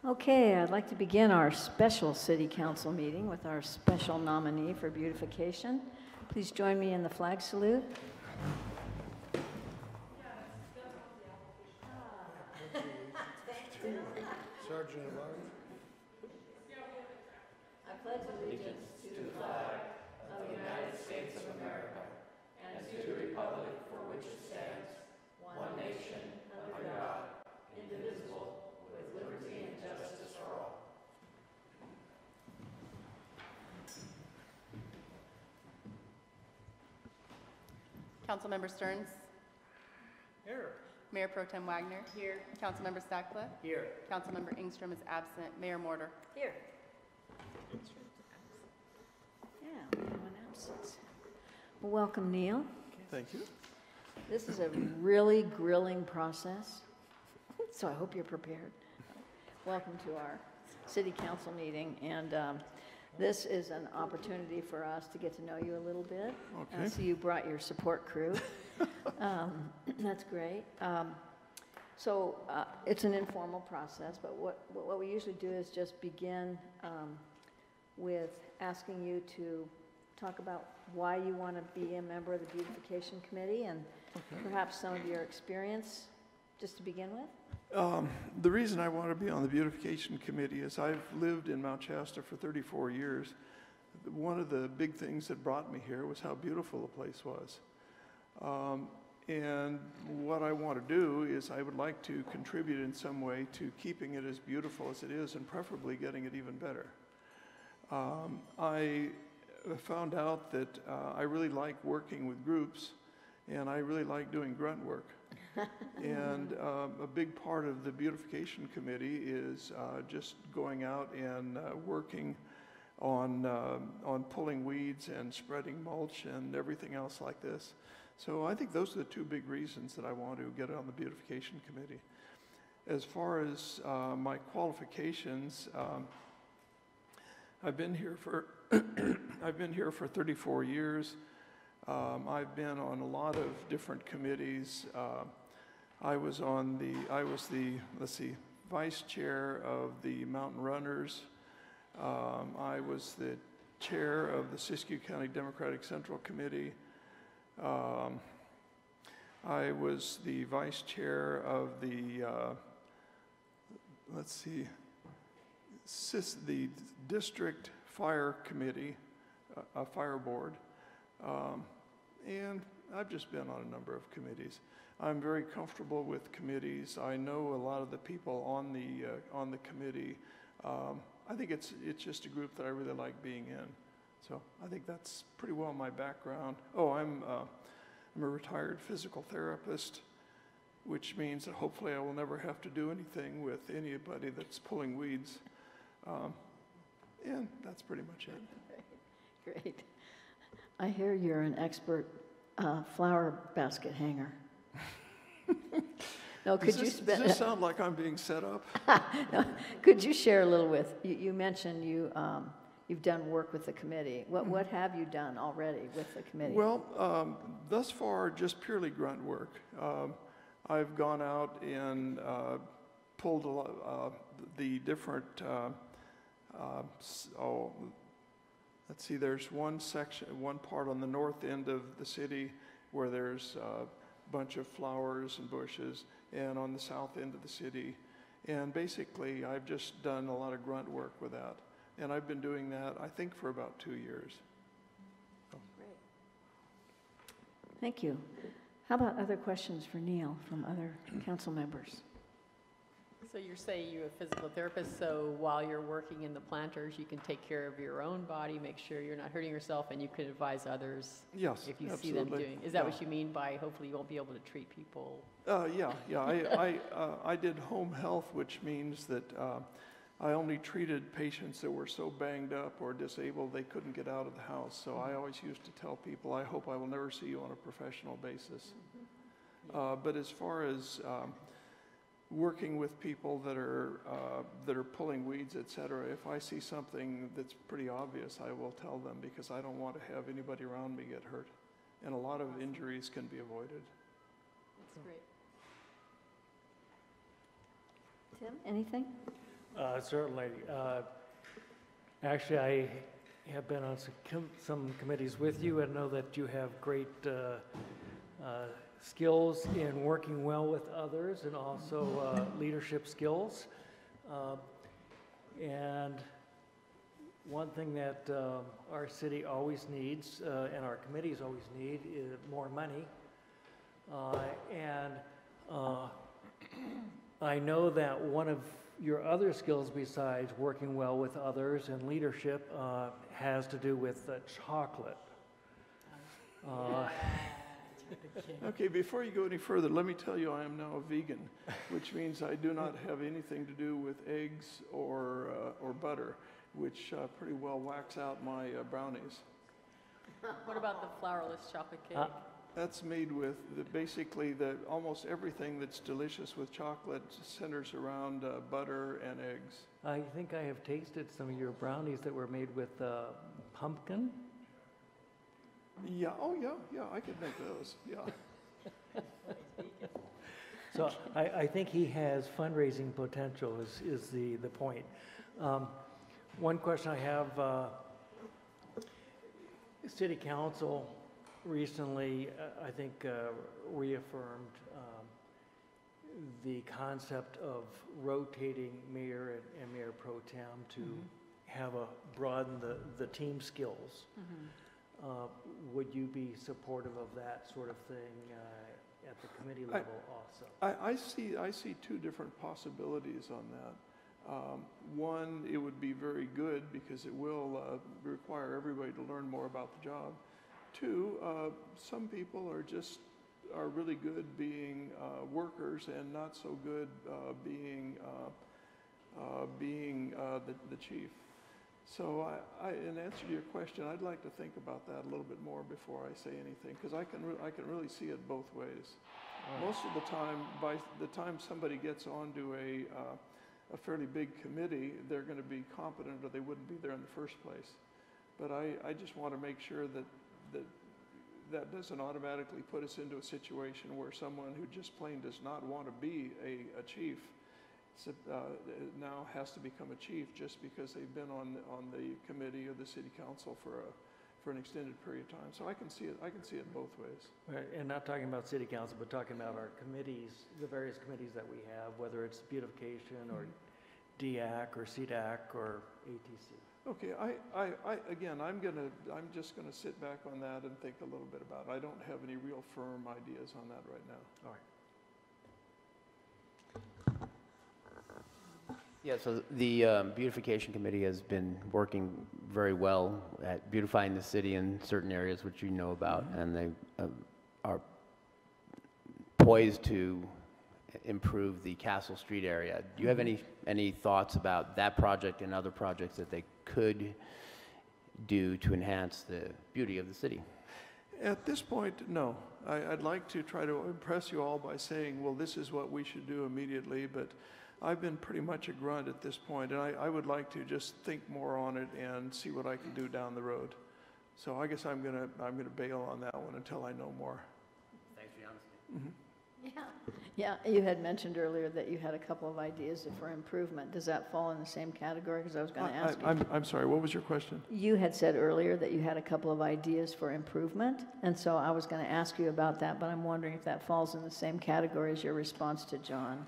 Okay, I'd like to begin our special City Council meeting with our special nominee for beautification. Please join me in the flag salute. Sergeant of Arms. I pledge allegiance to the flag of the United States of America and to the republic for which it stands, one nation, under God, indivisible, with liberty and justice for all. Councilmember Stearns? Here. Mayor Pro Tem Wagner? Here. Councilmember Stackla? Here. Councilmember Ingstrom is absent. Mayor Mortar? Here. Yeah, we have an absence. Well, welcome, Neil. Thank you. This is a really grilling process, so I hope you're prepared. Welcome to our City Council meeting, and this is an opportunity for us to get to know you a little bit. Okay. So you brought your support crew. That's great. So it's an informal process, but what we usually do is just begin with asking you to talk about why you want to be a member of the Beautification Committee and perhaps some of your experience, just to begin with. The reason I want to be on the Beautification Committee is I've lived in Mount Shasta for 34 years. One of the big things that brought me here was how beautiful the place was. And what I want to do is I would like to contribute in some way to keeping it as beautiful as it is and preferably getting it even better. I found out that I really like working with groups and I really like doing grunt work. And a big part of the Beautification Committee is just going out and working on pulling weeds and spreading mulch and everything else like this. So I think those are the two big reasons that I want to get on the Beautification Committee. As far as my qualifications, I've been here for I've been here for 34 years. I've been on a lot of different committees. I was the vice chair of the Mountain Runners. I was the chair of the Siskiyou County Democratic Central Committee. I was the vice chair of the the District Fire Committee, Fire Board, and I've just been on a number of committees. I'm very comfortable with committees. I know a lot of the people on the committee. I think it's just a group that I really like being in. So I think that's pretty well my background. Oh, I'm a retired physical therapist, which means that hopefully I will never have to do anything with anybody that's pulling weeds. And that's pretty much it. Great. I hear you're an expert flower basket hanger. No, could Does this sound like I'm being set up? No, could you share a little with, you mentioned you've done work with the committee. What have you done already with the committee? Well, thus far, just purely grunt work. I've gone out and pulled a lot, the different, let's see, there's one part on the north end of the city where there's a bunch of flowers and bushes, and on the south end of the city. And basically, I've just done a lot of grunt work with that. And I've been doing that, I think, for about 2 years. So. Great. Thank you. How about other questions for Neil from other council members? So you're saying you're a physical therapist, so while you're working in the planters, you can take care of your own body, make sure you're not hurting yourself, and you can advise others. Yes, if you absolutely. see them doing. Is that what you mean by hopefully you won't be able to treat people? Yeah. I did home health, which means that I only treated patients that were so banged up or disabled they couldn't get out of the house. So I always used to tell people, I hope I will never see you on a professional basis. But as far as working with people that are pulling weeds, etc., if I see something that's pretty obvious, I will tell them because I don't want to have anybody around me get hurt. And a lot of injuries can be avoided. That's great. Tim, anything? Certainly. Actually, I have been on some committees with you and know that you have great skills in working well with others and also leadership skills. And one thing that our city always needs and our committees always need is more money. And I know that one of your other skills besides working well with others and leadership has to do with chocolate. Okay, before you go any further, let me tell you I am now a vegan, which means I do not have anything to do with eggs or butter, which pretty well whacks out my brownies. What about the flourless chocolate cake? That's made with basically almost everything that's delicious with chocolate centers around butter and eggs. I think I have tasted some of your brownies that were made with pumpkin. Yeah, oh yeah, I could make those, yeah. So I think he has fundraising potential is the point. One question I have, City Council recently, I think, reaffirmed the concept of rotating mayor and mayor pro tem to have broaden the team skills. Would you be supportive of that sort of thing at the committee level also? I see two different possibilities on that. One, it would be very good because it will require everybody to learn more about the job. Two, some people are really good being workers and not so good being the chief. So in answer to your question, I'd like to think about that a little bit more before I say anything, because I can really see it both ways. Most of the time, by the time somebody gets onto a fairly big committee, they're going to be competent or they wouldn't be there in the first place. But I just want to make sure that doesn't automatically put us into a situation where someone who just plain does not want to be a chief now has to become a chief just because they've been on the committee or the city council for an extended period of time. So I can see it both ways. Right, and not talking about city council, but talking about our committees, the various committees that we have, whether it's beautification or DAC or CDAC or ATC. Okay, again, I'm just gonna sit back on that and think a little bit about it. I don't have any real firm ideas on that right now. All right. Yeah, so the beautification committee has been working very well at beautifying the city in certain areas which you know about, and they are poised to improve the Castle Street area. Do you have any thoughts about that project and other projects that they could do to enhance the beauty of the city? At this point, no. I'd like to try to impress you all by saying, well, this is what we should do immediately, but I've been pretty much a grunt at this point, and I would like to just think more on it and see what I can do down the road. So I guess I'm gonna bail on that one until I know more. Thanks for your honesty. Yeah, you had mentioned earlier that you had a couple of ideas for improvement. Does that fall in the same category? Because I was going to ask you. I'm sorry, what was your question? You had said earlier that you had a couple of ideas for improvement, and so I was going to ask you about that, but I'm wondering if that falls in the same category as your response to John,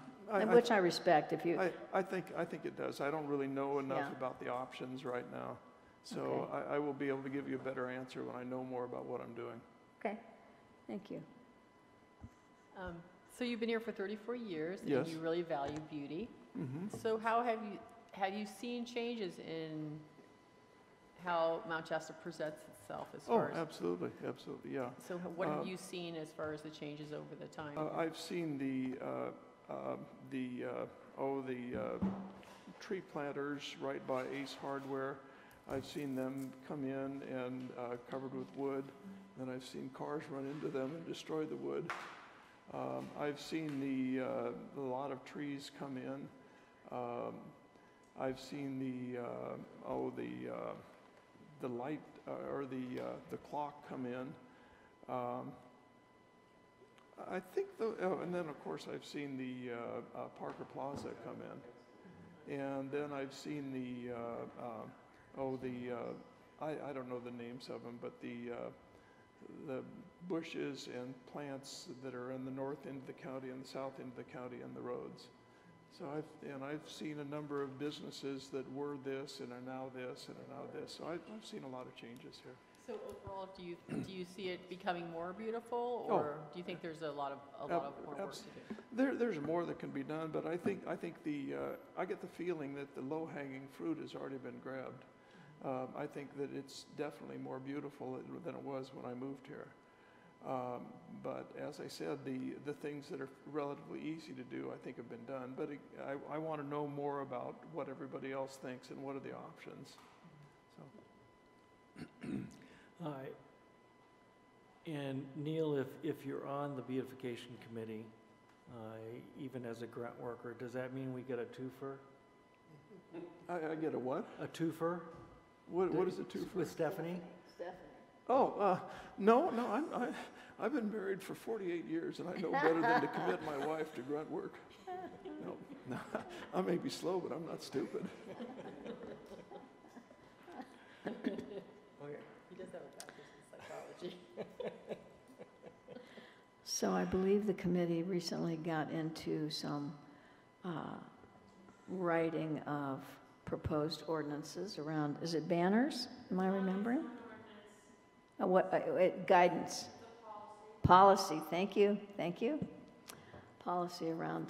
which I respect. If you, I think it does. I don't really know enough Yeah. about the options right now, so Okay. I will be able to give you a better answer when I know more about what I'm doing. okay, thank you. So you've been here for 34 years, Yes. and you really value beauty. So how have you seen changes in how Mount Shasta presents itself as Oh, far as? absolutely, yeah. So what have you seen as far as the changes over the time? I've seen the tree planters right by Ace Hardware. I've seen them come in and covered with wood, and I've seen cars run into them and destroy the wood. I've seen a lot of trees come in. I've seen the light or the clock come in. I think, oh, and then of course I've seen the Parker Plaza come in. And then I've seen the, I don't know the names of them, but the bushes and plants that are in the north end of the county and the south end of the county and the roads. So I've seen a number of businesses that were this and are now this and are now this. So I've seen a lot of changes here. So overall, do you see it becoming more beautiful, or do you think there's a lot of more work to do? There's more that can be done, but I think I get the feeling that the low-hanging fruit has already been grabbed. I think that it's definitely more beautiful than it was when I moved here. But as I said, the things that are relatively easy to do, I think have been done. But I want to know more about what everybody else thinks and what are the options. So. And Neil, if you're on the beautification committee, even as a grunt worker, does that mean we get a twofer? I get a what? A twofer? What is a twofer? With Stephanie? Oh, no, I've been married for 48 years, and I know better than to commit my wife to grunt work. No, I may be slow, but I'm not stupid. Okay. He does have a bachelor's in psychology. So I believe the committee recently got into some writing of proposed ordinances around, is it banners? Am I remembering? Guidance? Policy, thank you. Policy around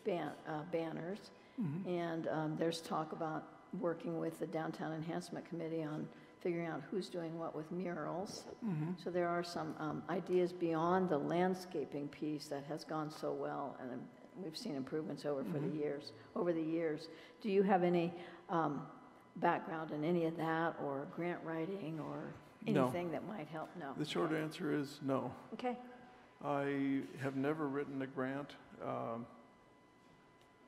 banners. Mm-hmm. And there's talk about working with the Downtown Enhancement Committee on figuring out who's doing what with murals. Mm-hmm. So there are some ideas beyond the landscaping piece that has gone so well, and we've seen improvements over the years. Do you have any background in any of that, or grant writing, or anything that might help? No. The short answer is no. Okay. I have never written a grant.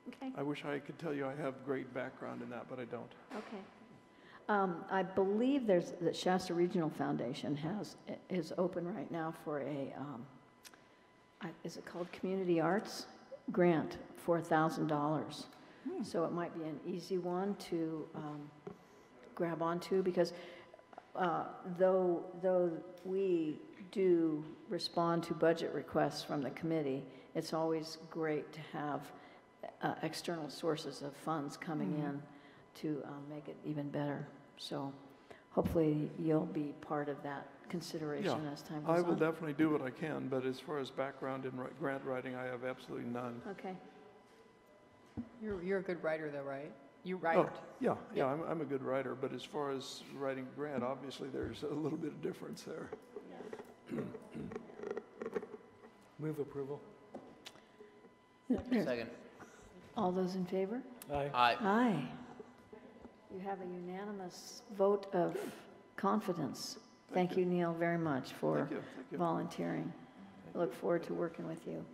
Okay. I wish I could tell you I have great background in that, but I don't. Okay. I believe the Shasta Regional Foundation is open right now for a, is it called Community Arts Grant for $1,000. So it might be an easy one to grab onto, because though we do respond to budget requests from the committee, it's always great to have external sources of funds coming in to make it even better. So hopefully you'll be part of that consideration as time goes on. I will definitely do what I can, but as far as background in grant writing, I have absolutely none. Okay. You're a good writer, though, right? You write. Oh, yeah, I'm a good writer, but as far as writing grant, obviously there's a little bit of difference there. Move approval. Second. All those in favor? Aye. Aye. Aye. You have a unanimous vote of confidence. Thank you, Neil, very much for Thank you. volunteering. I look forward to working with you.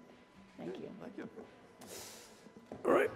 Thank you. Thank you. All right.